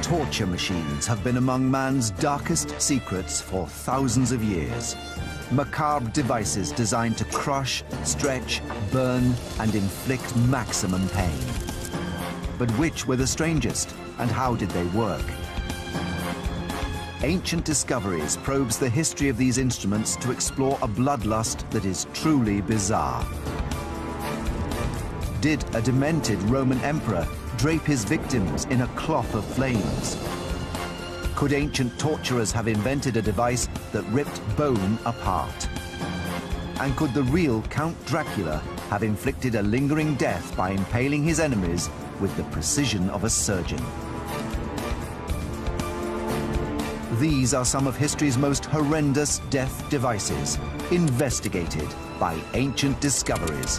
Torture machines have been among man's darkest secrets for thousands of years. Macabre devices designed to crush, stretch, burn, and inflict maximum pain. But which were the strangest, and how did they work? Ancient Discoveries probes the history of these instruments to explore a bloodlust that is truly bizarre. Did a demented Roman emperor drape his victims in a cloth of flames? Could ancient torturers have invented a device that ripped bone apart? And could the real Count Dracula have inflicted a lingering death by impaling his enemies with the precision of a surgeon? These are some of history's most horrendous death devices, investigated by Ancient Discoveries.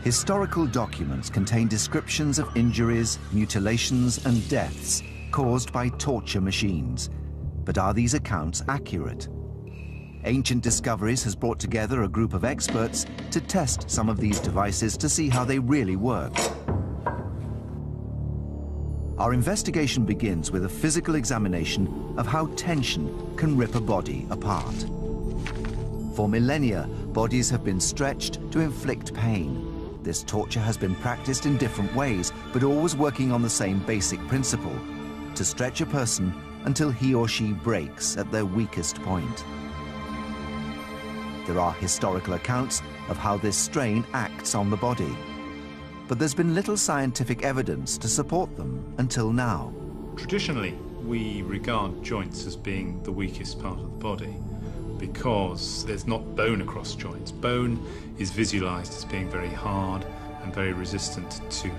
Historical documents contain descriptions of injuries, mutilations, and deaths caused by torture machines. But are these accounts accurate? Ancient Discoveries has brought together a group of experts to test some of these devices to see how they really work. Our investigation begins with a physical examination of how tension can rip a body apart. For millennia, bodies have been stretched to inflict pain. This torture has been practiced in different ways, but always working on the same basic principle: to stretch a person until he or she breaks at their weakest point. There are historical accounts of how this strain acts on the body, but there's been little scientific evidence to support them until now. Traditionally, we regard joints as being the weakest part of the body because there's not bone across joints. Bone is visualized as being very hard and very resistant to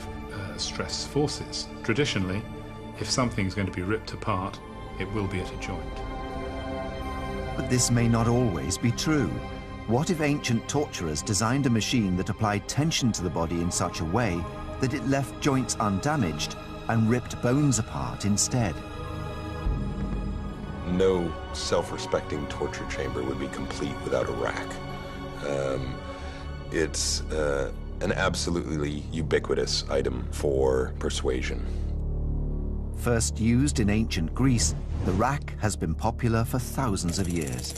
stress forces. Traditionally, if something's going to be ripped apart, it will be at a joint. But this may not always be true. What if ancient torturers designed a machine that applied tension to the body in such a way that it left joints undamaged and ripped bones apart instead? No self-respecting torture chamber would be complete without a rack. It's an absolutely ubiquitous item for persuasion. First used in ancient Greece, the rack has been popular for thousands of years.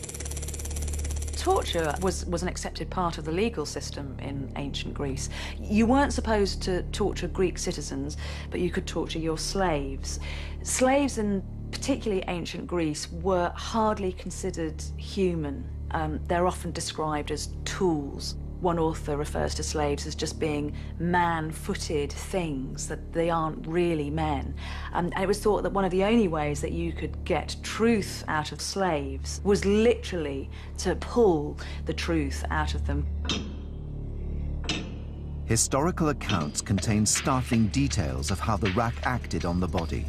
Torture was an accepted part of the legal system in ancient Greece. You weren't supposed to torture Greek citizens, but you could torture your slaves. Slaves in particularly ancient Greece were hardly considered human. They're often described as tools. One author refers to slaves as just being man-footed things, that they aren't really men. And it was thought that one of the only ways that you could get truth out of slaves was literally to pull the truth out of them. Historical accounts contain startling details of how the rack acted on the body.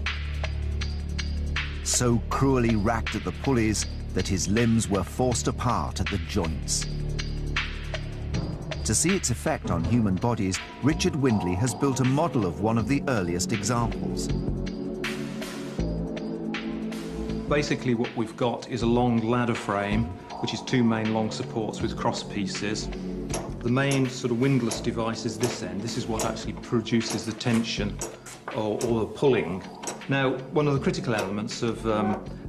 So cruelly racked at the pulleys that his limbs were forced apart at the joints. To see its effect on human bodies, Richard Windley has built a model of one of the earliest examples. Basically what we've got is a long ladder frame, which is two main long supports with cross pieces. The main sort of windlass device is this end. This is what actually produces the tension or the pulling. Now, one of the critical elements of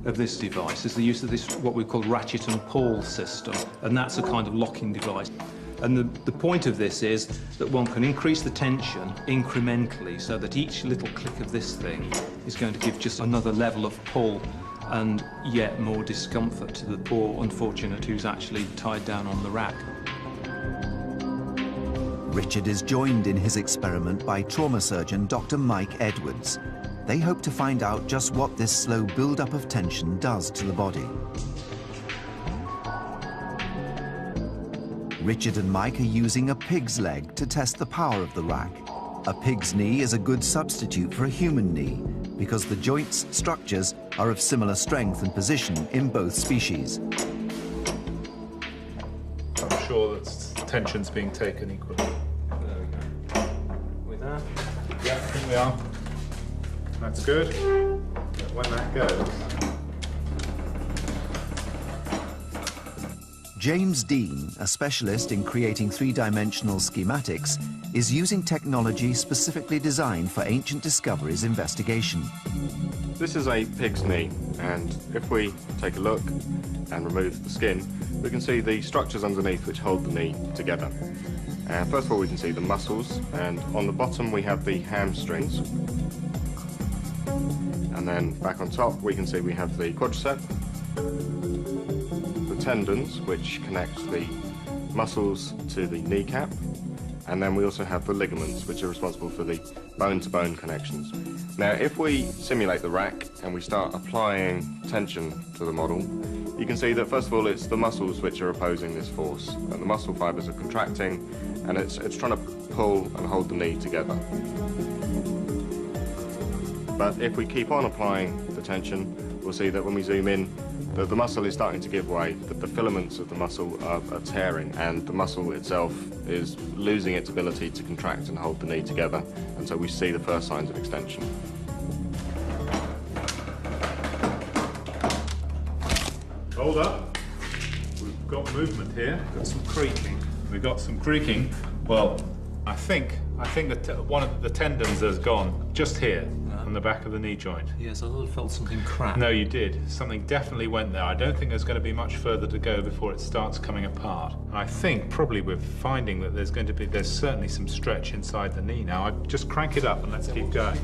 this device is the use of this, what we call ratchet and pull system, and that's a kind of locking device. And the point of this is that one can increase the tension incrementally so that each little click of this thing is going to give just another level of pull and yet more discomfort to the poor unfortunate who's actually tied down on the rack. Richard is joined in his experiment by trauma surgeon Dr. Mike Edwards. They hope to find out just what this slow build-up of tension does to the body. Richard and Mike are using a pig's leg to test the power of the rack. A pig's knee is a good substitute for a human knee because the joint's structures are of similar strength and position in both species. I'm sure that tension's being taken equally. There we go. With that? Yeah, I think we are. That's good. When that goes. James Dean, a specialist in creating three-dimensional schematics, is using technology specifically designed for Ancient Discoveries investigation. This is a pig's knee, and if we take a look and remove the skin, we can see the structures underneath which hold the knee together. First of all, we can see the muscles, and on the bottom we have the hamstrings. And then back on top we can see we have the quadricep, the tendons which connect the muscles to the kneecap, and then we also have the ligaments which are responsible for the bone-to-bone connections. Now, if we simulate the rack and we start applying tension to the model, you can see that first of all it's the muscles which are opposing this force, and the muscle fibers are contracting, and it's trying to pull and hold the knee together. But if we keep on applying the tension, we'll see that when we zoom in, the muscle is starting to give way, that the filaments of the muscle are tearing, and the muscle itself is losing its ability to contract and hold the knee together, and so we see the first signs of extension. Hold up. We've got movement here. We've got some creaking. We've got some creaking. Well, I think that one of the tendons has gone just here on the back of the knee joint. Yes, I felt something crack. No, you did. Something definitely went there. I don't think there's going to be much further to go before it starts coming apart. I think probably we're finding that there's certainly some stretch inside the knee now. I'd just crank it up and let's keep going.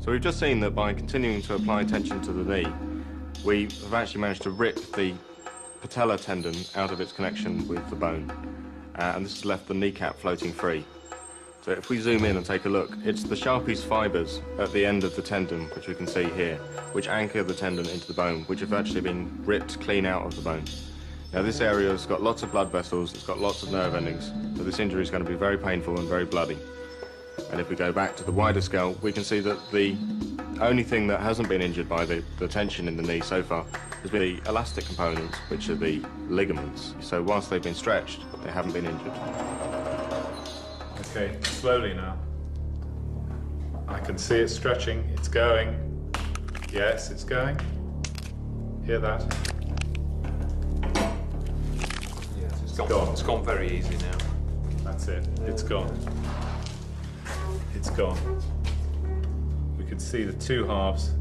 So we've just seen that by continuing to apply tension to the knee, we have actually managed to rip the patellar tendon out of its connection with the bone, and this has left the kneecap floating free. So if we zoom in and take a look, it's the Sharpie's fibres at the end of the tendon, which we can see here, which anchor the tendon into the bone, which have actually been ripped clean out of the bone. Now this area has got lots of blood vessels, it's got lots of nerve endings, so this injury is going to be very painful and very bloody. And if we go back to the wider scale, we can see that the only thing that hasn't been injured by the tension in the knee so far has been the elastic components, which are the ligaments. So whilst they've been stretched, they haven't been injured. Okay, slowly now. I can see it stretching, it's going. Yes, it's going. Hear that? Yes, it's gone. It's gone very easy now. That's it, it's gone. It's gone. We can see the two halves.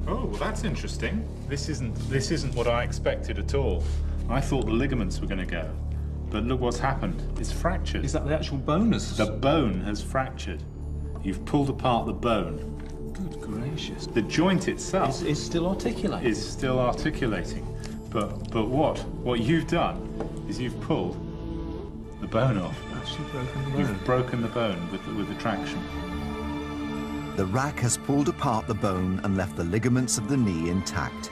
Oh, well, that's interesting. This isn't what I expected at all. I thought the ligaments were going to go. But look what's happened. It's fractured. Is that the actual bone? The bone has fractured. You've pulled apart the bone. Good gracious. The joint itself is still articulating. Is still articulating. But what you've done is you've pulled the bone off. Actually broken the bone. You've broken the bone with the traction. The rack has pulled apart the bone and left the ligaments of the knee intact.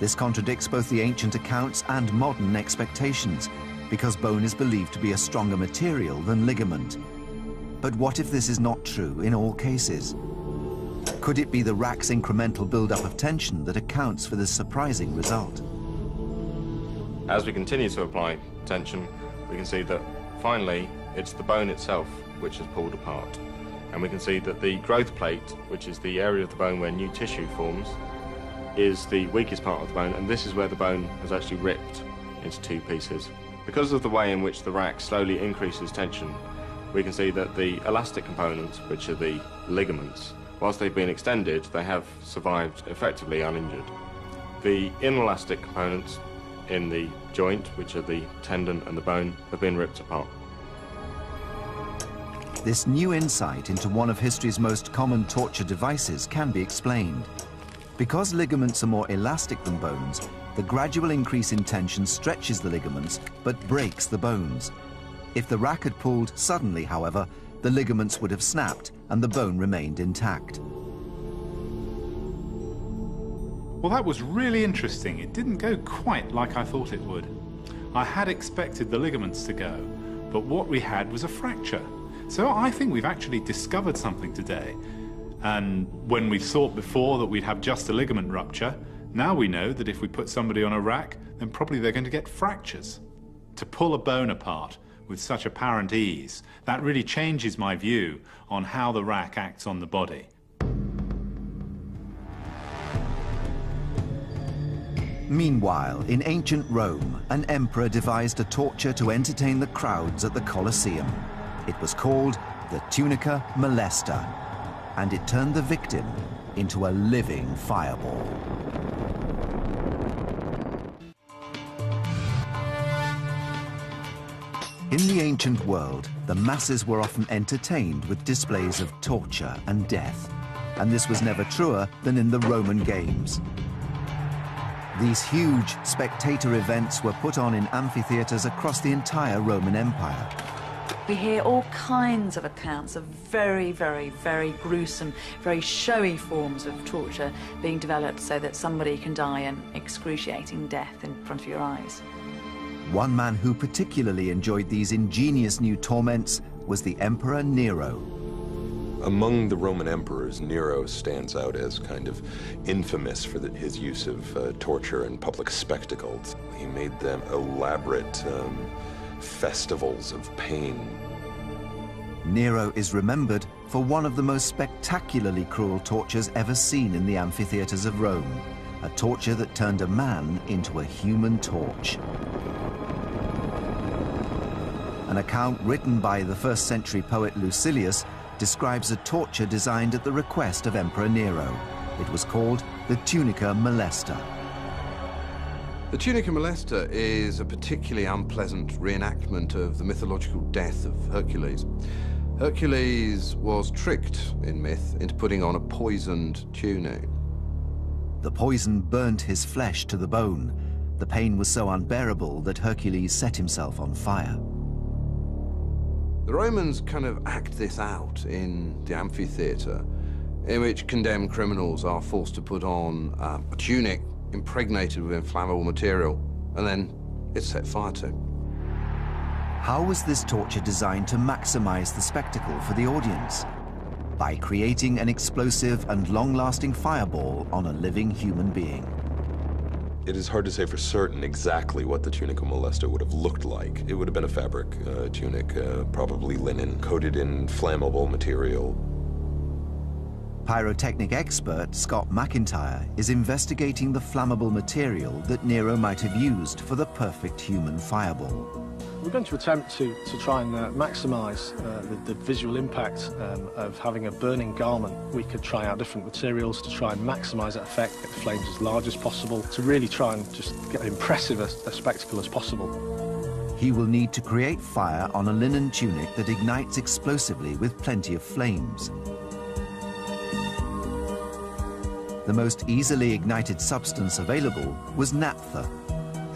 This contradicts both the ancient accounts and modern expectations, because bone is believed to be a stronger material than ligament. But what if this is not true in all cases? Could it be the rack's incremental build-up of tension that accounts for this surprising result? As we continue to apply tension, we can see that finally it's the bone itself which is pulled apart. And we can see that the growth plate, which is the area of the bone where new tissue forms, is the weakest part of the bone, and this is where the bone has actually ripped into two pieces. Because of the way in which the rack slowly increases tension, we can see that the elastic components, which are the ligaments, whilst they've been extended, they have survived effectively uninjured. The inelastic components in the joint, which are the tendon and the bone, have been ripped apart. This new insight into one of history's most common torture devices can be explained. Because ligaments are more elastic than bones, the gradual increase in tension stretches the ligaments but breaks the bones. If the rack had pulled suddenly, however, the ligaments would have snapped and the bone remained intact. Well, that was really interesting. It didn't go quite like I thought it would. I had expected the ligaments to go, but what we had was a fracture. So I think we've actually discovered something today. And when we thought before that we'd have just a ligament rupture, now we know that if we put somebody on a rack, then probably they're going to get fractures. To pull a bone apart with such apparent ease, that really changes my view on how the rack acts on the body. Meanwhile, in ancient Rome, an emperor devised a torture to entertain the crowds at the Colosseum. It was called the tunica molesta, and it turned the victim into a living fireball. In the ancient world, the masses were often entertained with displays of torture and death, and this was never truer than in the Roman games. These huge spectator events were put on in amphitheatres across the entire Roman Empire. We hear all kinds of accounts of very, very, very gruesome, very showy forms of torture being developed so that somebody can die an excruciating death in front of your eyes. One man who particularly enjoyed these ingenious new torments was the Emperor Nero. Among the Roman emperors, Nero stands out as kind of infamous for his use of torture and public spectacles. He made them elaborate festivals of pain. Nero is remembered for one of the most spectacularly cruel tortures ever seen in the amphitheatres of Rome, a torture that turned a man into a human torch. An account written by the first-century poet Lucilius describes a torture designed at the request of Emperor Nero. It was called the tunica molesta. The tunica molesta is a particularly unpleasant reenactment of the mythological death of Hercules. Hercules was tricked, in myth, into putting on a poisoned tunic. The poison burnt his flesh to the bone. The pain was so unbearable that Hercules set himself on fire. The Romans kind of act this out in the amphitheatre, in which condemned criminals are forced to put on a tunic impregnated with inflammable material, and then it's set fire to. How was this torture designed to maximize the spectacle for the audience? By creating an explosive and long-lasting fireball on a living human being. It is hard to say for certain exactly what the tunica molesta would have looked like. It would have been a fabric tunic, probably linen, coated in flammable material. Pyrotechnic expert Scott McIntyre is investigating the flammable material that Nero might have used for the perfect human fireball. We're going to attempt to try and maximise the visual impact of having a burning garment. We could try out different materials to try and maximise that effect, get the flames as large as possible, to really try and just get as impressive a spectacle as possible. He will need to create fire on a linen tunic that ignites explosively with plenty of flames. The most easily ignited substance available was naphtha.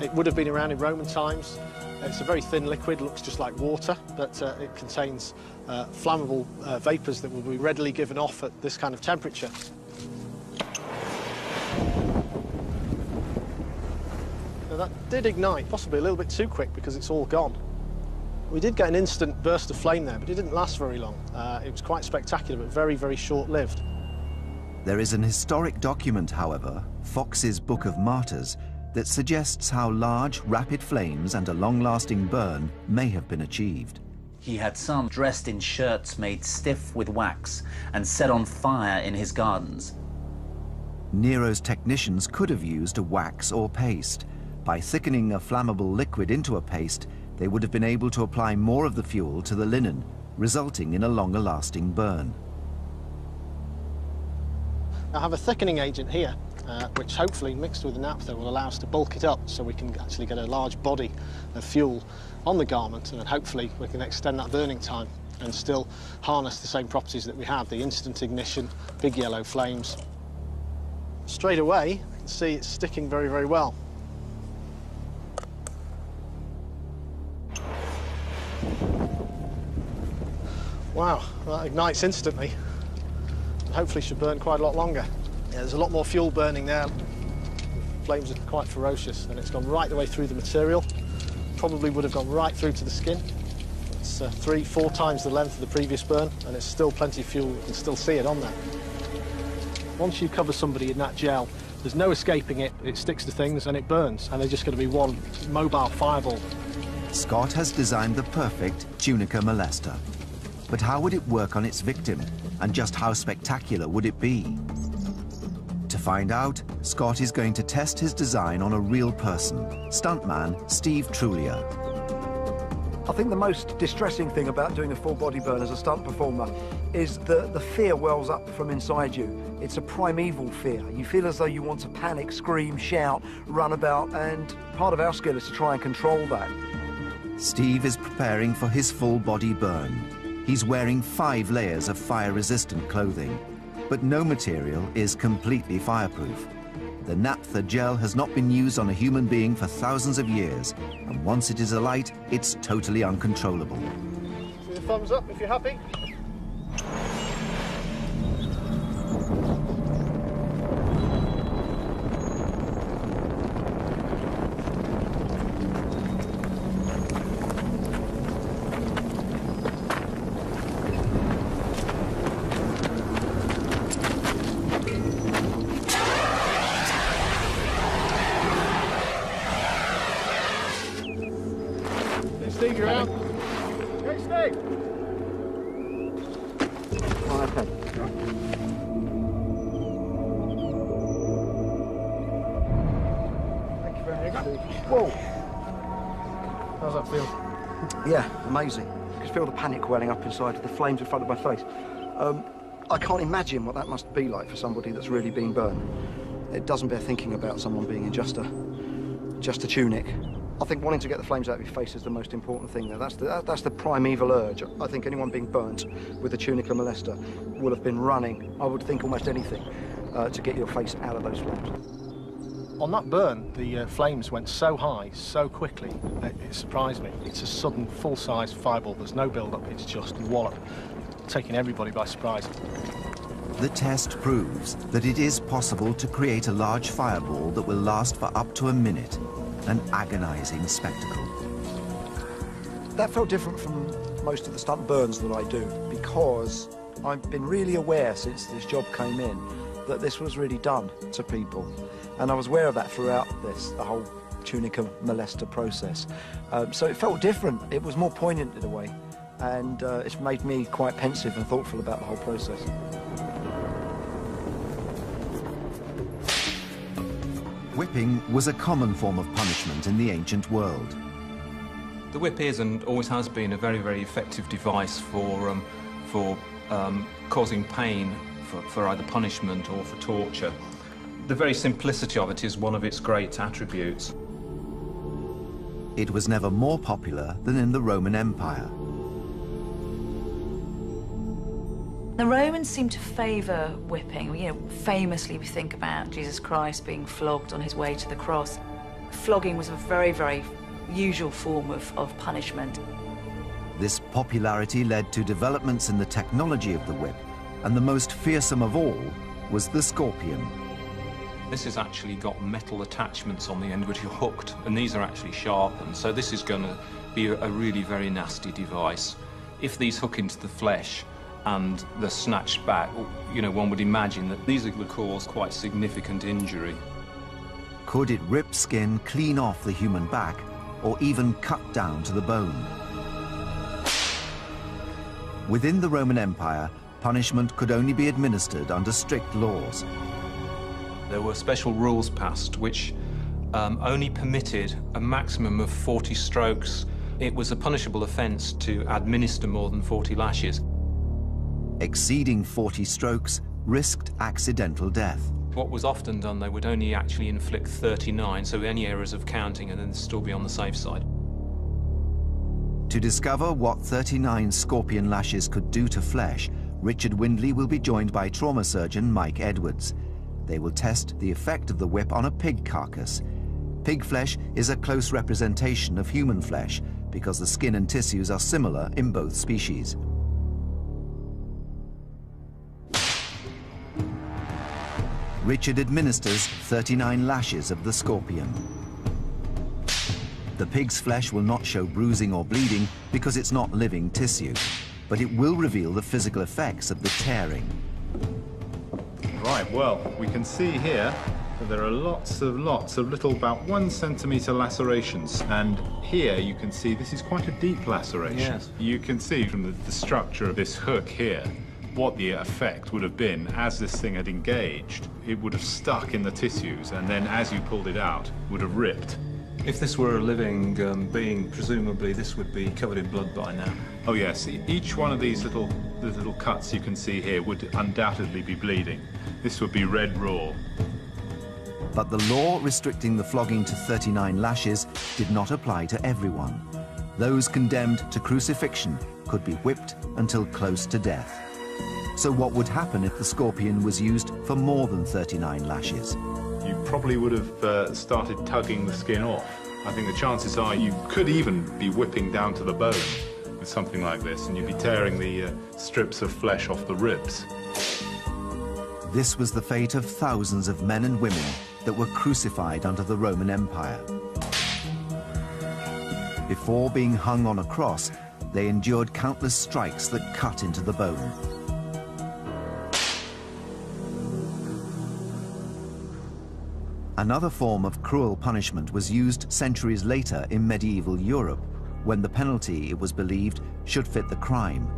It would have been around in Roman times. It's a very thin liquid, looks just like water, but it contains flammable vapours that will be readily given off at this kind of temperature. Now that did ignite, possibly a little bit too quick because it's all gone. We did get an instant burst of flame there, but it didn't last very long. It was quite spectacular, but very, very short-lived. There is an historic document, however, Fox's Book of Martyrs, that suggests how large, rapid flames and a long-lasting burn may have been achieved. He had some dressed in shirts made stiff with wax and set on fire in his gardens. Nero's technicians could have used a wax or paste. By thickening a flammable liquid into a paste, they would have been able to apply more of the fuel to the linen, resulting in a longer-lasting burn. I have a thickening agent here, which hopefully mixed with the naphtha will allow us to bulk it up so we can actually get a large body of fuel on the garment, and then hopefully we can extend that burning time and still harness the same properties that we have, the instant ignition, big yellow flames. Straight away, you can see it's sticking very, very well. Wow, that ignites instantly. Hopefully should burn quite a lot longer. Yeah, there's a lot more fuel burning there. The flames are quite ferocious, and it's gone right the way through the material. Probably would have gone right through to the skin. It's 3-4 times the length of the previous burn, and it's still plenty of fuel. You can still see it on there. Once you cover somebody in that gel, there's no escaping it. It sticks to things and it burns, and they're just going to be one mobile fireball. Scott has designed the perfect tunica molesta. But how would it work on its victim? And just how spectacular would it be? To find out, Scott is going to test his design on a real person, stuntman Steve Trulia. I think the most distressing thing about doing a full body burn as a stunt performer is the fear wells up from inside you. It's a primeval fear. You feel as though you want to panic, scream, shout, run about, and part of our skill is to try and control that. Steve is preparing for his full body burn. He's wearing 5 layers of fire-resistant clothing, but no material is completely fireproof. The naphtha gel has not been used on a human being for thousands of years, and once it is alight, it's totally uncontrollable. See the thumbs up if you're happy. Steve, you're out. Hey, Steve. Okay. Thank you very much. Whoa. How's that feel? Yeah, amazing. You can feel the panic welling up inside, the flames in front of my face. I can't imagine what that must be like for somebody that's really been burned. It doesn't bear thinking about someone being in just a tunic. I think wanting to get the flames out of your face is the most important thing there. That's the primeval urge. I think anyone being burnt with a tunica molesta will have been running, I would think, almost anything to get your face out of those flames. On that burn, the flames went so high, so quickly, that it surprised me. It's a sudden, full-size fireball. There's no build-up, it's just wallop, taking everybody by surprise. The test proves that it is possible to create a large fireball that will last for up to a minute. An agonizing spectacle. That felt different from most of the stunt burns that I do, because I've been really aware since this job came in that this was really done to people. And I was aware of that throughout the whole tunica molesta process. So it felt different. It was more poignant in a way. And it's made me quite pensive and thoughtful about the whole process. Whipping was a common form of punishment in the ancient world. The whip is and always has been a very, very effective device for causing pain for either punishment or for torture. The very simplicity of it is one of its great attributes. It was never more popular than in the Roman Empire. The Romans seem to favour whipping. You know, famously we think about Jesus Christ being flogged on his way to the cross. Flogging was a very, very usual form of punishment. This popularity led to developments in the technology of the whip, and the most fearsome of all was the scorpion. This has actually got metal attachments on the end which are hooked, and these are actually sharpened, so this is going to be a really very nasty device. If these hook into the flesh and they're snatched back, you know, one would imagine that these would cause quite significant injury. Could it rip skin clean off the human back, or even cut down to the bone? Within the Roman Empire, punishment could only be administered under strict laws. There were special rules passed which only permitted a maximum of 40 strokes. It was a punishable offence to administer more than 40 lashes. Exceeding 40 strokes risked accidental death. What was often done, they would only actually inflict 39, so any errors of counting and then still be on the safe side. To discover what 39 scorpion lashes could do to flesh, Richard Windley will be joined by trauma surgeon Mike Edwards. They will test the effect of the whip on a pig carcass. Pig flesh is a close representation of human flesh because the skin and tissues are similar in both species. Richard administers 39 lashes of the scorpion. The pig's flesh will not show bruising or bleeding because it's not living tissue, but it will reveal the physical effects of the tearing. Right, well, we can see here that there are lots of little, about 1 centimetre lacerations. And here you can see this is quite a deep laceration. Yes. You can see from the structure of this hook here what the effect would have been as this thing had engaged. It would have stuck in the tissues, and then as you pulled it out, would have ripped. If this were a living being, presumably this would be covered in blood by now. Oh yes, each one of these little cuts you can see here would undoubtedly be bleeding. This would be red raw. But the law restricting the flogging to 39 lashes did not apply to everyone. Those condemned to crucifixion could be whipped until close to death. So what would happen if the scorpion was used for more than 39 lashes? You probably would have started tugging the skin off. I think the chances are you could even be whipping down to the bone with something like this, and you'd be tearing the strips of flesh off the ribs. This was the fate of thousands of men and women that were crucified under the Roman Empire. Before being hung on a cross, they endured countless strikes that cut into the bone. Another form of cruel punishment was used centuries later in medieval Europe, when the penalty, it was believed, should fit the crime.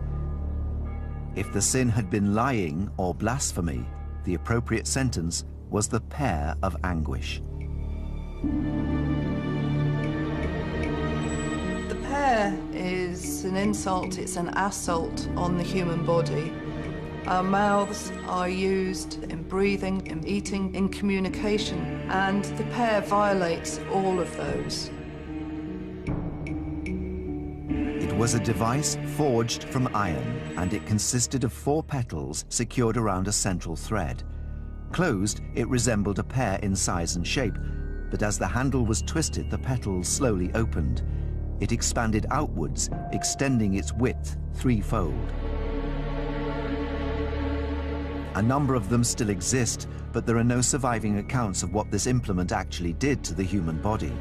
If the sin had been lying or blasphemy, the appropriate sentence was the pear of anguish. The pear is an insult, it's an assault on the human body. Our mouths are used in breathing, in eating, in communication, and the pear violates all of those. It was a device forged from iron, and it consisted of 4 petals secured around a central thread. Closed, it resembled a pear in size and shape, but as the handle was twisted, the petals slowly opened. It expanded outwards, extending its width 3-fold. A number of them still exist, but there are no surviving accounts of what this implement actually did to the human body.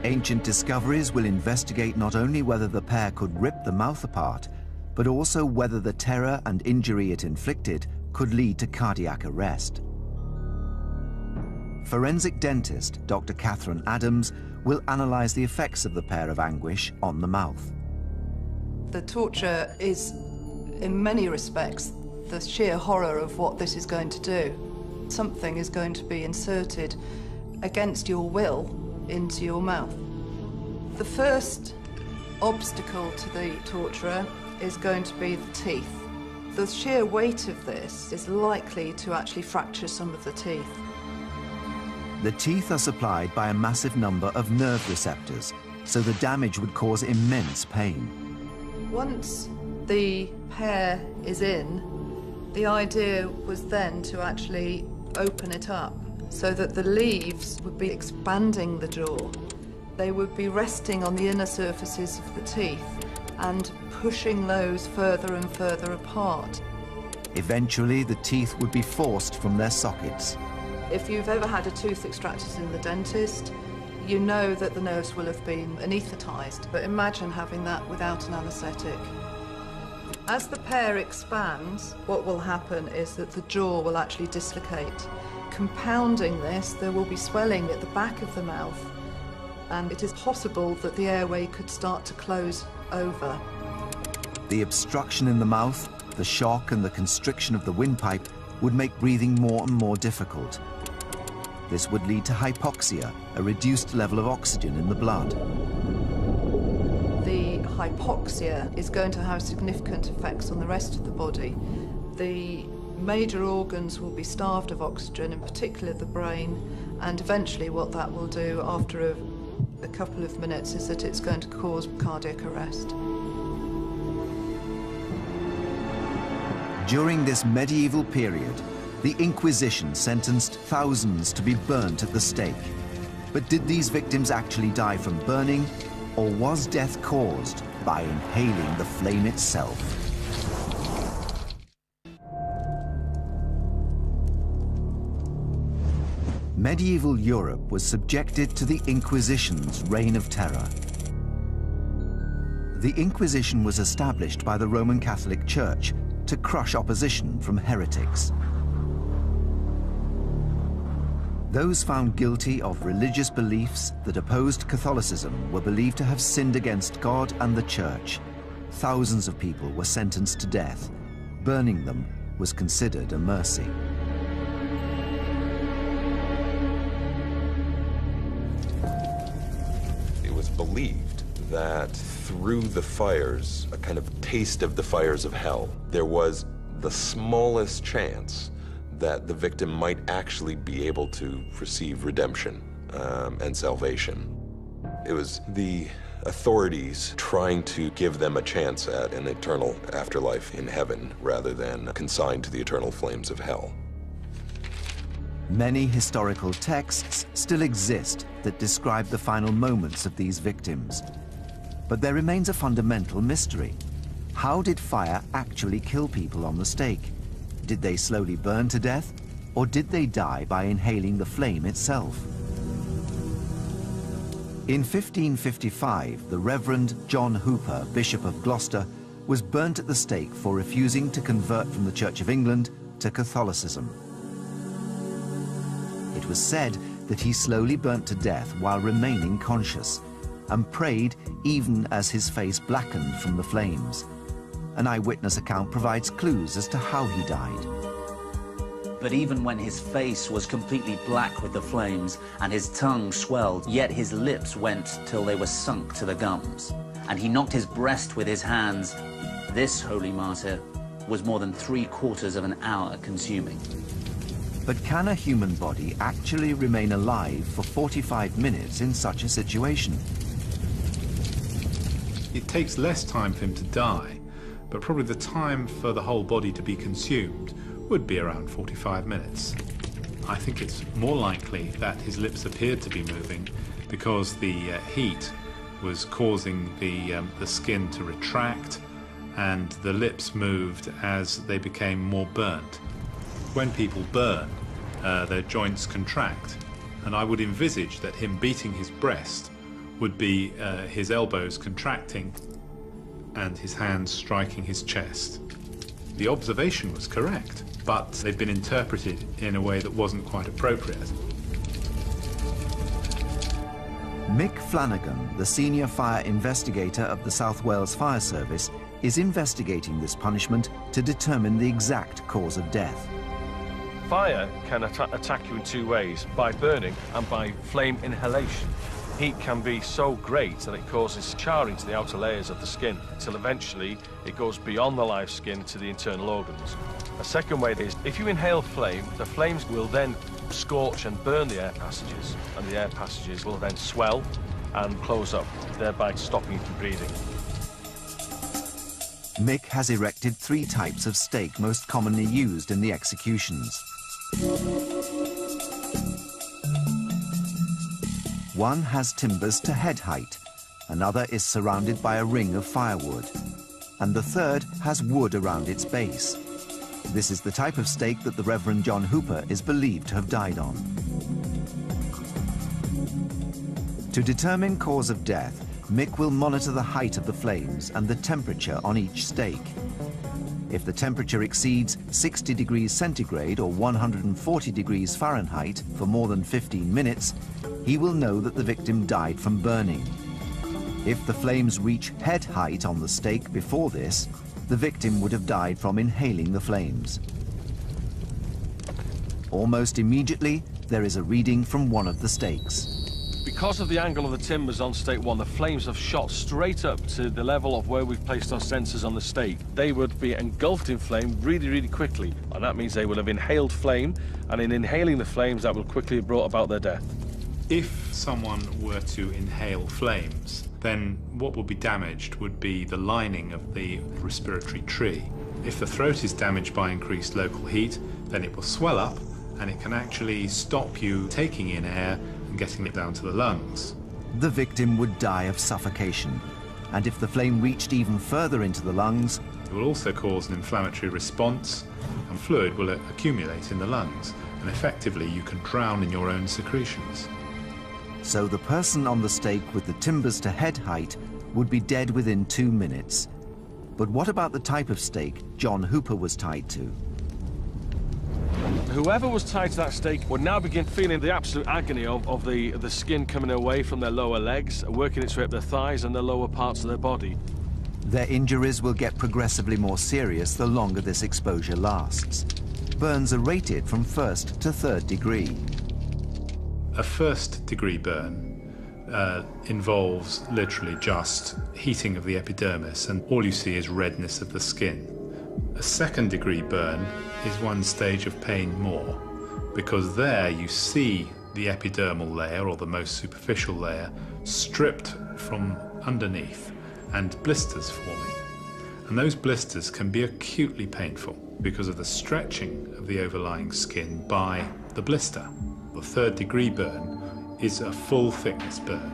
Ancient discoveries will investigate not only whether the pear could rip the mouth apart, but also whether the terror and injury it inflicted could lead to cardiac arrest. Forensic dentist Dr. Catherine Adams will analyze the effects of the pear of anguish on the mouth. The torture is, in many respects, the sheer horror of what this is going to do. Something is going to be inserted against your will into your mouth. The first obstacle to the torturer is going to be the teeth. The sheer weight of this is likely to actually fracture some of the teeth. The teeth are supplied by a massive number of nerve receptors, so the damage would cause immense pain. Once the pear is in, the idea was then to actually open it up so that the leaves would be expanding the jaw. They would be resting on the inner surfaces of the teeth and pushing those further and further apart. Eventually, the teeth would be forced from their sockets. If you've ever had a tooth extracted in the dentist, you know that the nerves will have been anaesthetized, but imagine having that without an anesthetic. As the pear expands, what will happen is that the jaw will actually dislocate. Compounding this, there will be swelling at the back of the mouth, and it is possible that the airway could start to close over. The obstruction in the mouth, the shock and the constriction of the windpipe would make breathing more and more difficult. This would lead to hypoxia, a reduced level of oxygen in the blood. The hypoxia is going to have significant effects on the rest of the body. The major organs will be starved of oxygen, in particular the brain, and eventually what that will do after a couple of minutes is that it's going to cause cardiac arrest. During this medieval period, the Inquisition sentenced thousands to be burnt at the stake. But did these victims actually die from burning, or was death caused by inhaling the flame itself? Medieval Europe was subjected to the Inquisition's reign of terror. The Inquisition was established by the Roman Catholic Church to crush opposition from heretics. Those found guilty of religious beliefs that opposed Catholicism were believed to have sinned against God and the Church. Thousands of people were sentenced to death, burning them was considered a mercy. It was believed that through the fires, a kind of taste of the fires of hell, there was the smallest chance that the victim might actually be able to receive redemption and salvation. It was the authorities trying to give them a chance at an eternal afterlife in heaven rather than consigned to the eternal flames of hell. Many historical texts still exist that describe the final moments of these victims. But there remains a fundamental mystery. How did fire actually kill people on the stake? Did they slowly burn to death, or did they die by inhaling the flame itself? In 1555, the Reverend John Hooper, Bishop of Gloucester, was burnt at the stake for refusing to convert from the Church of England to Catholicism. It was said that he slowly burnt to death while remaining conscious, and prayed even as his face blackened from the flames. An eyewitness account provides clues as to how he died. But even when his face was completely black with the flames and his tongue swelled, yet his lips went till they were sunk to the gums, and he knocked his breast with his hands, this holy martyr was more than 3/4 of an hour consuming. But can a human body actually remain alive for 45 minutes in such a situation? It takes less time for him to die, but probably the time for the whole body to be consumed would be around 45 minutes. I think it's more likely that his lips appeared to be moving because the heat was causing the skin to retract, and the lips moved as they became more burnt. When people burn, their joints contract, and I would envisage that him beating his breast would be his elbows contracting and his hands striking his chest. The observation was correct, but they've been interpreted in a way that wasn't quite appropriate. Mick Flanagan, the senior fire investigator of the South Wales Fire Service, is investigating this punishment to determine the exact cause of death. Fire can attack you in two ways, by burning and by flame inhalation. Heat can be so great that it causes charring to the outer layers of the skin, until eventually it goes beyond the live skin to the internal organs. A second way is, if you inhale flame, the flames will then scorch and burn the air passages, and the air passages will then swell and close up, thereby stopping you from breathing. Mick has erected 3 types of stake most commonly used in the executions. One has timbers to head height, another is surrounded by a ring of firewood, and the third has wood around its base. This is the type of stake that the Reverend John Hooper is believed to have died on. To determine cause of death, Mick will monitor the height of the flames and the temperature on each stake. If the temperature exceeds 60 degrees centigrade or 140 degrees Fahrenheit for more than 15 minutes, he will know that the victim died from burning. If the flames reach head height on the stake before this, the victim would have died from inhaling the flames. Almost immediately, there is a reading from one of the stakes. Because of the angle of the timbers on stake 1, the flames have shot straight up to the level of where we've placed our sensors on the stake. They would be engulfed in flame really, really quickly, and that means they will have inhaled flame, and in inhaling the flames, that will quickly have brought about their death. If someone were to inhale flames, then what would be damaged would be the lining of the respiratory tree. If the throat is damaged by increased local heat, then it will swell up, and it can actually stop you taking in air and getting it down to the lungs. The victim would die of suffocation, and if the flame reached even further into the lungs, it will also cause an inflammatory response, and fluid will accumulate in the lungs, and effectively you can drown in your own secretions. So the person on the stake with the timbers to head height would be dead within 2 minutes. But what about the type of stake John Hooper was tied to? Whoever was tied to that stake would now begin feeling the absolute agony of the skin coming away from their lower legs, working its way up their thighs and the lower parts of their body. Their injuries will get progressively more serious the longer this exposure lasts. Burns are rated from 1st to 3rd degree. A 1st degree burn involves literally just heating of the epidermis, and all you see is redness of the skin. A 2nd degree burn is one stage of pain more, because there you see the epidermal layer, or the most superficial layer, stripped from underneath and blisters forming. And those blisters can be acutely painful because of the stretching of the overlying skin by the blister. The 3rd degree burn is a full thickness burn,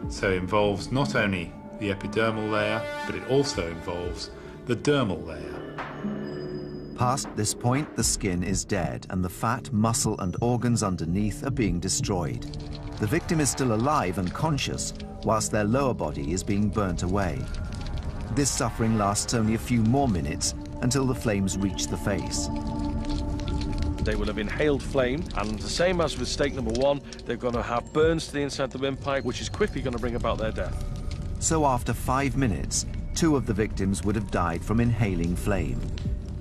so it involves not only the epidermal layer, but it also involves the dermal layer. Past this point, the skin is dead and the fat, muscle and organs underneath are being destroyed. The victim is still alive and conscious, whilst their lower body is being burnt away. This suffering lasts only a few more minutes until the flames reach the face. They will have inhaled flame, and the same as with stake number 1, they're going to have burns to the inside of the windpipe, which is quickly going to bring about their death. So after 5 minutes, 2 of the victims would have died from inhaling flame.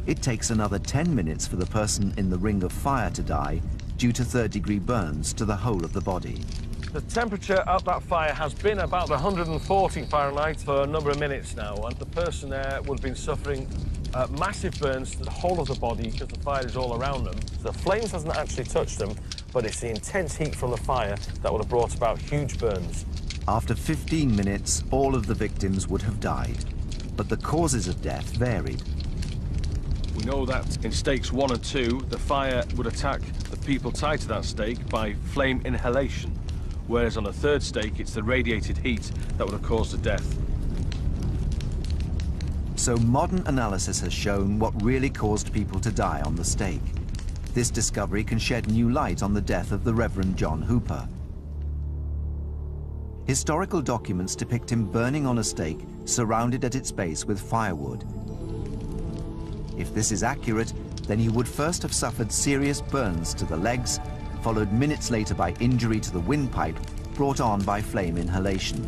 It takes another 10 minutes for the person in the ring of fire to die due to 3rd degree burns to the whole of the body. The temperature at that fire has been about 140 Fahrenheit for a number of minutes now, and the person there would have been suffering massive burns to the whole of the body because the fire is all around them. The flames hasn't actually touched them, but it's the intense heat from the fire that would have brought about huge burns. After 15 minutes, all of the victims would have died, but the causes of death varied. We know that in stakes 1 and 2, the fire would attack the people tied to that stake by flame inhalation, whereas on a 3rd stake, it's the radiated heat that would have caused the death. So modern analysis has shown what really caused people to die on the stake. This discovery can shed new light on the death of the Reverend John Hooper. Historical documents depict him burning on a stake surrounded at its base with firewood. If this is accurate, then he would first have suffered serious burns to the legs, followed minutes later by injury to the windpipe brought on by flame inhalation.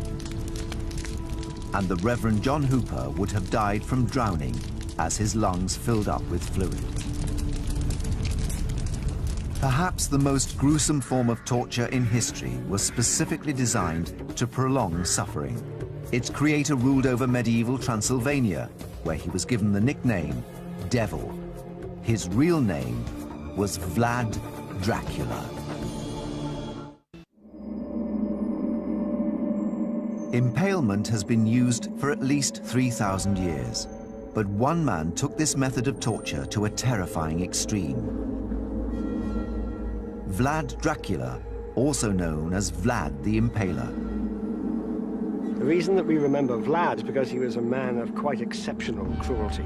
And the Reverend John Hooper would have died from drowning as his lungs filled up with fluid. Perhaps the most gruesome form of torture in history was specifically designed to prolong suffering. Its creator ruled over medieval Transylvania, where he was given the nickname Devil. His real name was Vlad Dracula. Impalement has been used for at least 3,000 years, but one man took this method of torture to a terrifying extreme. Vlad Dracula, also known as Vlad the Impaler. The reason that we remember Vlad is because he was a man of quite exceptional cruelty.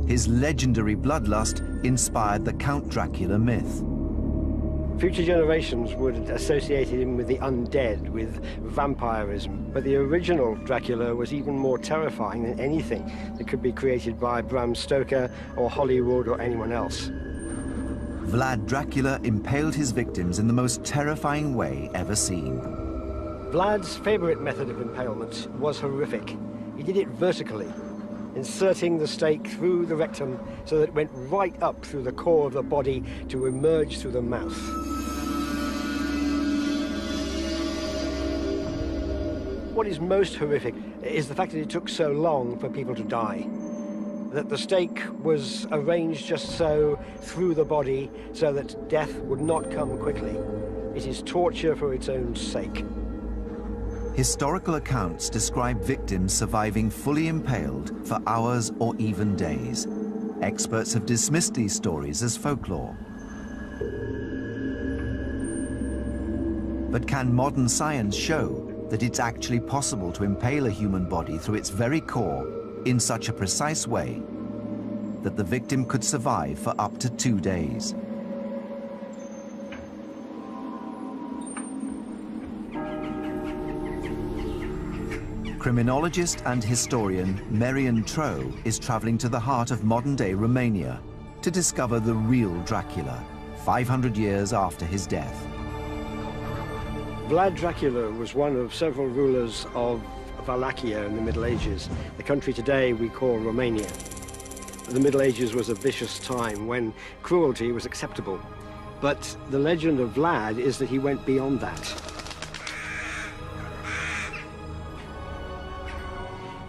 His legendary bloodlust inspired the Count Dracula myth. Future generations would associate him with the undead, with vampirism, but the original Dracula was even more terrifying than anything that could be created by Bram Stoker or Hollywood or anyone else. Vlad Dracula impaled his victims in the most terrifying way ever seen. Vlad's favorite method of impalement was horrific. He did it vertically, inserting the stake through the rectum so that it went right up through the core of the body to emerge through the mouth. What is most horrific is the fact that it took so long for people to die. That the stake was arranged just so through the body so that death would not come quickly. It is torture for its own sake. Historical accounts describe victims surviving fully impaled for hours or even days. Experts have dismissed these stories as folklore. But can modern science show that it's actually possible to impale a human body through its very core in such a precise way that the victim could survive for up to 2 days? Criminologist and historian Marian Troe is traveling to the heart of modern-day Romania to discover the real Dracula, 500 years after his death. Vlad Dracula was one of several rulers of Wallachia in the Middle Ages, the country today we call Romania. The Middle Ages was a vicious time when cruelty was acceptable. But the legend of Vlad is that he went beyond that.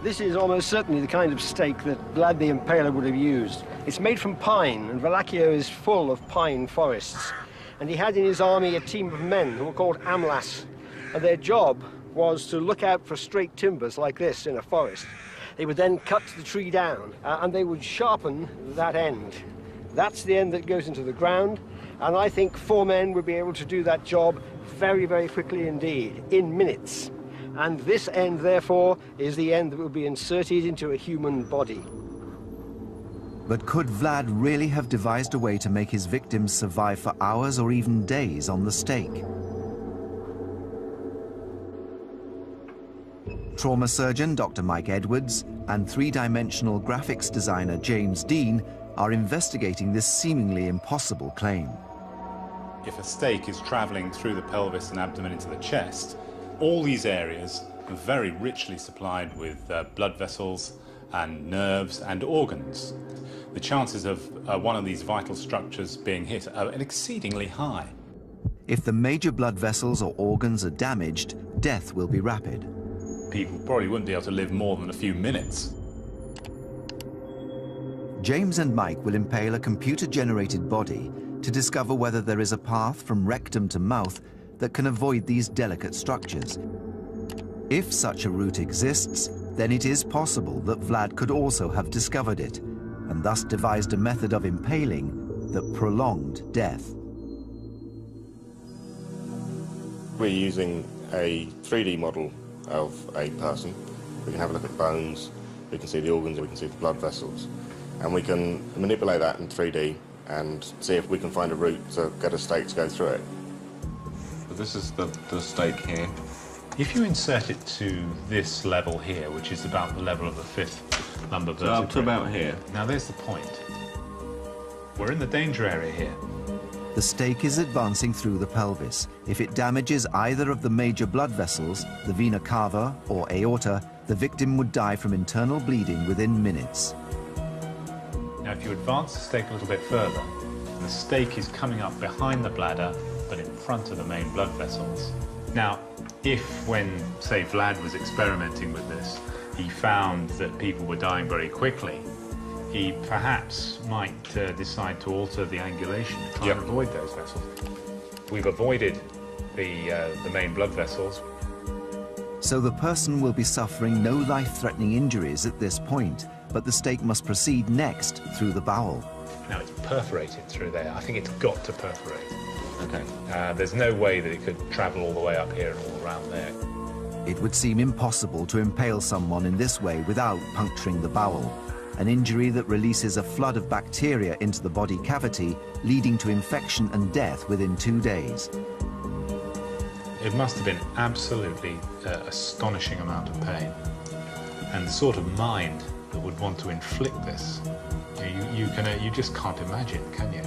This is almost certainly the kind of stake that Vlad the Impaler would have used. It's made from pine, and Wallachia is full of pine forests. And he had in his army a team of men who were called amlas, and their job was to look out for straight timbers like this in a forest. They would then cut the tree down, and they would sharpen that end. That's the end that goes into the ground, and I think 4 men would be able to do that job very, very quickly indeed, in minutes. And this end, therefore, is the end that will be inserted into a human body. But could Vlad really have devised a way to make his victims survive for hours or even days on the stake? Trauma surgeon Dr. Mike Edwards and three-dimensional graphics designer James Dean are investigating this seemingly impossible claim. If a stake is travelling through the pelvis and abdomen into the chest, all these areas are very richly supplied with blood vessels and nerves and organs. The chances of one of these vital structures being hit are exceedingly high. If the major blood vessels or organs are damaged, death will be rapid. People probably wouldn't be able to live more than a few minutes. James and Mike will impale a computer-generated body to discover whether there is a path from rectum to mouth that can avoid these delicate structures. If such a route exists, then it is possible that Vlad could also have discovered it, and thus devised a method of impaling that prolonged death. We're using a 3D model of a person. We can have a look at bones, we can see the organs, we can see the blood vessels, and we can manipulate that in 3D and see if we can find a route to get a stake to go through it. So this is the stake here. If you insert it to this level here, which is about the level of the 5th lumbar vertebrae, so up to about here. Now there's the point. We're in the danger area here. The stake is advancing through the pelvis. If it damages either of the major blood vessels, the vena cava or aorta, the victim would die from internal bleeding within minutes. Now if you advance the stake a little bit further, the stake is coming up behind the bladder, but in front of the main blood vessels. Now, if when, say, Vlad was experimenting with this, he found that people were dying very quickly, he perhaps might decide to alter the angulation to try and avoid those vessels. We've avoided the main blood vessels. So the person will be suffering no life-threatening injuries at this point, but the stake must proceed next through the bowel. Now it's perforated through there. I think it's got to perforate. Okay. There's no way that it could travel all the way up here and all around there. It would seem impossible to impale someone in this way without puncturing the bowel, an injury that releases a flood of bacteria into the body cavity, leading to infection and death within 2 days. It must have been absolutely astonishing amount of pain, and the sort of mind that would want to inflict this, you just can't imagine, can you?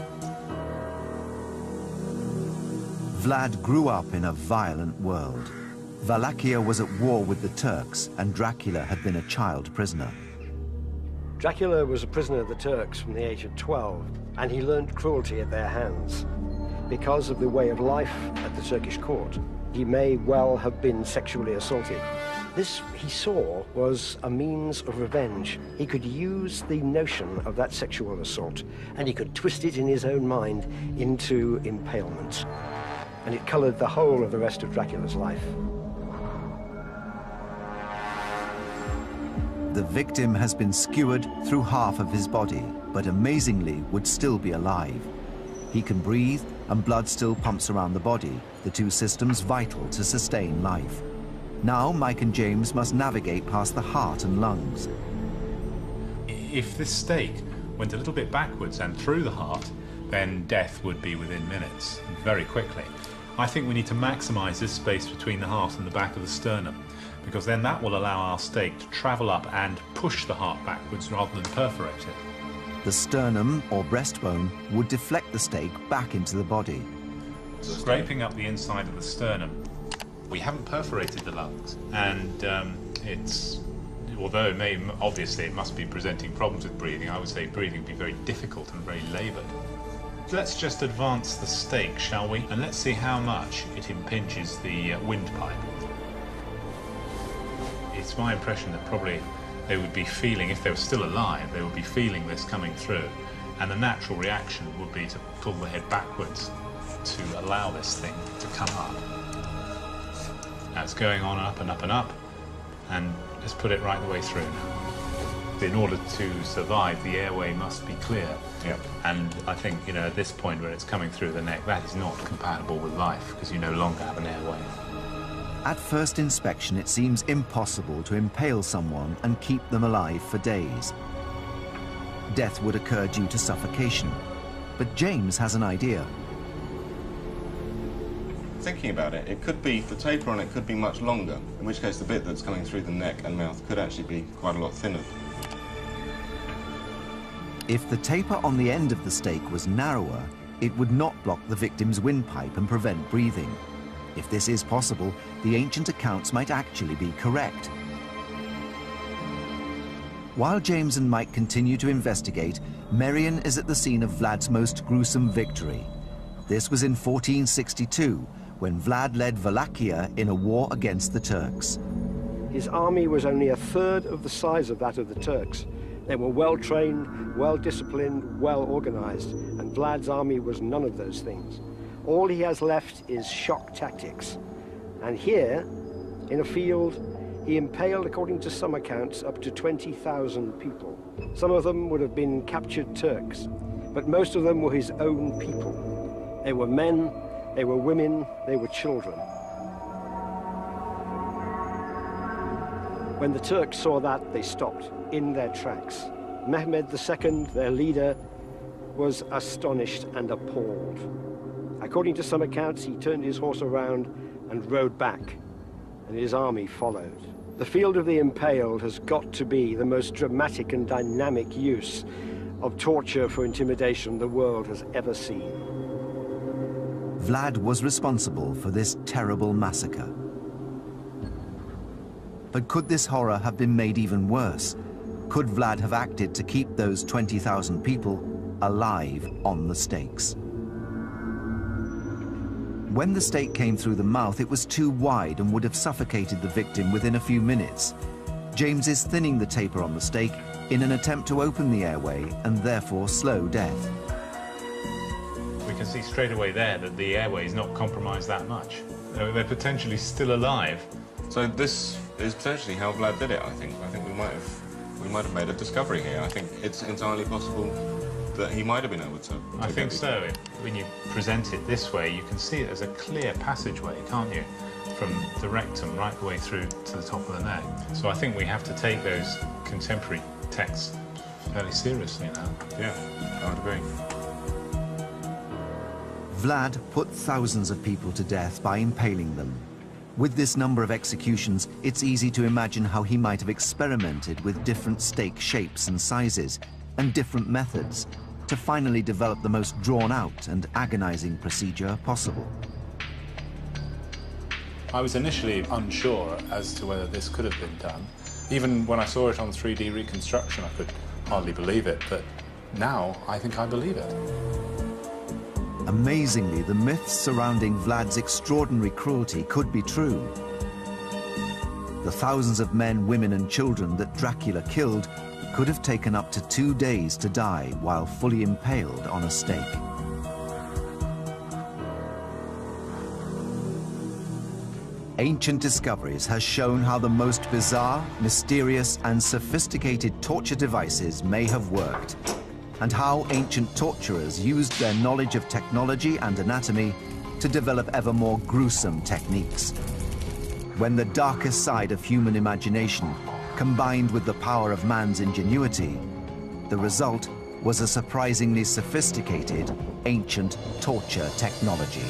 Vlad grew up in a violent world. Wallachia was at war with the Turks, and Dracula had been a child prisoner. Dracula was a prisoner of the Turks from the age of 12, and he learned cruelty at their hands. Because of the way of life at the Turkish court, he may well have been sexually assaulted. This, he saw, was a means of revenge. He could use the notion of that sexual assault, and he could twist it in his own mind into impalement. And it colored the whole of the rest of Dracula's life. The victim has been skewered through half of his body, but amazingly would still be alive. He can breathe, and blood still pumps around the body, the two systems vital to sustain life. Now Mike and James must navigate past the heart and lungs. If this stake went a little bit backwards and through the heart, then death would be within minutes, very quickly. I think we need to maximize this space between the heart and the back of the sternum, because then that will allow our stake to travel up and push the heart backwards rather than perforate it. The sternum, or breastbone, would deflect the stake back into the body. Scraping up the inside of the sternum, we haven't perforated the lungs, and although obviously it must be presenting problems with breathing, I would say breathing would be very difficult and very laboured. Let's just advance the stake, shall we? And let's see how much it impinges the windpipe. It's my impression that probably they would be feeling, if they were still alive, they would be feeling this coming through. And the natural reaction would be to pull the head backwards to allow this thing to come up. Now it's going on up and up and up, and let's put it right the way through now. In order to survive, the airway must be clear. Yep. And I think, you know, at this point where it's coming through the neck, that is not compatible with life, because you no longer have an airway. At first inspection, it seems impossible to impale someone and keep them alive for days. Death would occur due to suffocation. But James has an idea. Thinking about it, it could be, the taper on it could be much longer, in which case the bit that's coming through the neck and mouth could actually be quite a lot thinner. If the taper on the end of the stake was narrower, it would not block the victim's windpipe and prevent breathing. If this is possible, the ancient accounts might actually be correct. While James and Mike continue to investigate, Merian is at the scene of Vlad's most gruesome victory. This was in 1462, when Vlad led Wallachia in a war against the Turks. His army was only a third of the size of that of the Turks. They were well-trained, well-disciplined, well-organized, and Vlad's army was none of those things. All he has left is shock tactics. And here, in a field, he impaled, according to some accounts, up to 20,000 people. Some of them would have been captured Turks, but most of them were his own people. They were men, they were women, they were children. When the Turks saw that, they stopped in their tracks. Mehmed II, their leader, was astonished and appalled. According to some accounts, he turned his horse around and rode back, and his army followed. The field of the impaled has got to be the most dramatic and dynamic use of torture for intimidation the world has ever seen. Vlad was responsible for this terrible massacre. But could this horror have been made even worse? Could Vlad have acted to keep those 20,000 people alive on the stakes? When the stake came through the mouth, it was too wide and would have suffocated the victim within a few minutes. James is thinning the taper on the stake in an attempt to open the airway and therefore slow death. We can see straight away there that the airway is not compromised that much. They're potentially still alive. So this is potentially how Vlad did it, I think. I think we might have made a discovery here. I think it's entirely possible that he might have been able to I think so. When you present it this way, you can see it as a clear passageway, can't you? From the rectum right the way through to the top of the neck. So I think we have to take those contemporary texts fairly seriously now. Yeah, I would agree. Vlad put thousands of people to death by impaling them. With this number of executions, it's easy to imagine how he might have experimented with different stake shapes and sizes and different methods to finally develop the most drawn-out and agonizing procedure possible. I was initially unsure as to whether this could have been done. Even when I saw it on 3D reconstruction, I could hardly believe it, but now I think I believe it. Amazingly, the myths surrounding Vlad's extraordinary cruelty could be true. The thousands of men, women and children that Dracula killed could have taken up to 2 days to die while fully impaled on a stake. Ancient Discoveries has shown how the most bizarre, mysterious and sophisticated torture devices may have worked, and how ancient torturers used their knowledge of technology and anatomy to develop ever more gruesome techniques. When the darkest side of human imagination combined with the power of man's ingenuity, the result was a surprisingly sophisticated ancient torture technology.